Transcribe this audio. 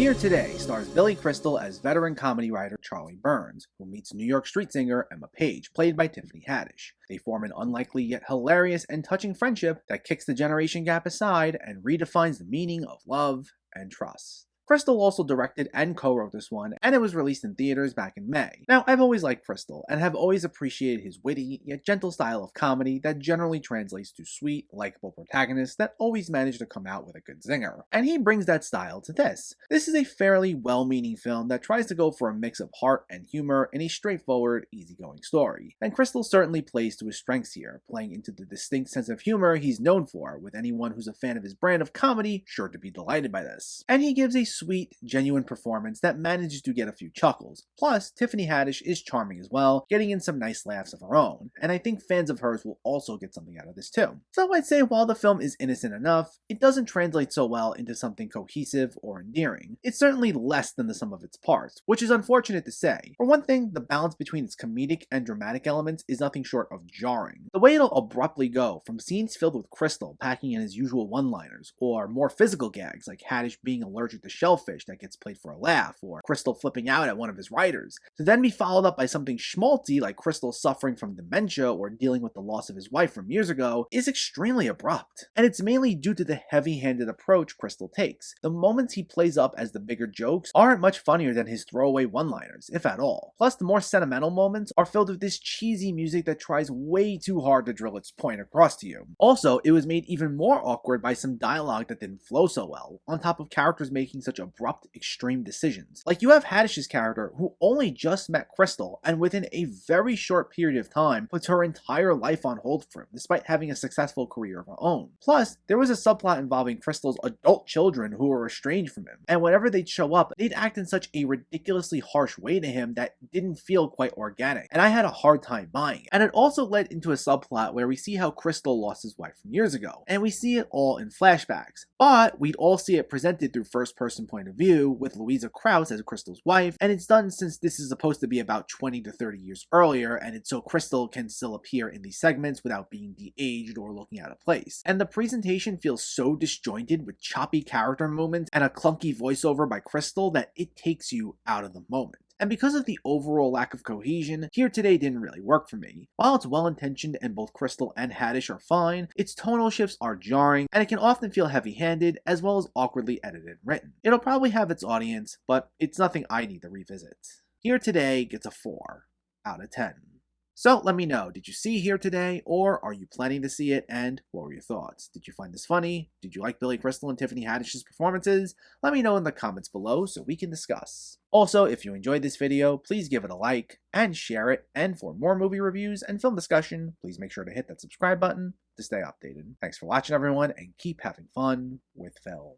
Here Today stars Billy Crystal as veteran comedy writer Charlie Burnz, who meets New York street singer Emma Payge, played by Tiffany Haddish. They form an unlikely yet hilarious and touching friendship that kicks the generation gap aside and redefines the meaning of love and trust. Crystal also directed and co-wrote this one, and it was released in theaters back in May. Now, I've always liked Crystal, and have always appreciated his witty, yet gentle style of comedy that generally translates to sweet, likable protagonists that always manage to come out with a good zinger. And he brings that style to this. This is a fairly well-meaning film that tries to go for a mix of heart and humor in a straightforward, easygoing story. And Crystal certainly plays to his strengths here, playing into the distinct sense of humor he's known for, with anyone who's a fan of his brand of comedy sure to be delighted by this. And he gives a sweet, genuine performance that manages to get a few chuckles. Plus, Tiffany Haddish is charming as well, getting in some nice laughs of her own, and I think fans of hers will also get something out of this too. So I'd say while the film is innocent enough, it doesn't translate so well into something cohesive or endearing. It's certainly less than the sum of its parts, which is unfortunate to say. For one thing, the balance between its comedic and dramatic elements is nothing short of jarring. The way it'll abruptly go from scenes filled with Crystal packing in his usual one-liners, or more physical gags like Haddish being allergic to shellfish that gets played for a laugh, or Crystal flipping out at one of his writers, to then be followed up by something schmaltzy like Crystal suffering from dementia or dealing with the loss of his wife from years ago, is extremely abrupt. And it's mainly due to the heavy-handed approach Crystal takes. The moments he plays up as the bigger jokes aren't much funnier than his throwaway one-liners, if at all. Plus, the more sentimental moments are filled with this cheesy music that tries way too hard to drill its point across to you. Also, it was made even more awkward by some dialogue that didn't flow so well, on top of characters making such abrupt, extreme decisions. Like, you have Haddish's character who only just met Crystal and within a very short period of time puts her entire life on hold for him despite having a successful career of her own. Plus, there was a subplot involving Crystal's adult children who were estranged from him, and whenever they'd show up, they'd act in such a ridiculously harsh way to him that didn't feel quite organic, and I had a hard time buying it. And it also led into a subplot where we see how Crystal lost his wife from years ago, and we see it all in flashbacks, but we'd all see it presented through first-person point of view with Louisa Krause as Crystal's wife, and it's done since this is supposed to be about 20 to 30 years earlier, and it's so Crystal can still appear in these segments without being de-aged or looking out of place. And the presentation feels so disjointed with choppy character moments and a clunky voiceover by Crystal that it takes you out of the moment. And because of the overall lack of cohesion, Here Today didn't really work for me. While it's well-intentioned and both Crystal and Haddish are fine, its tonal shifts are jarring, and it can often feel heavy-handed as well as awkwardly edited and written. It'll probably have its audience, but it's nothing I need to revisit. Here Today gets a 4 out of 10. So let me know, did you see Here Today, or are you planning to see it, and what were your thoughts? Did you find this funny? Did you like Billy Crystal and Tiffany Haddish's performances? Let me know in the comments below so we can discuss. Also, if you enjoyed this video, please give it a like and share it, and for more movie reviews and film discussion, please make sure to hit that subscribe button to stay updated. Thanks for watching everyone, and keep having fun with film.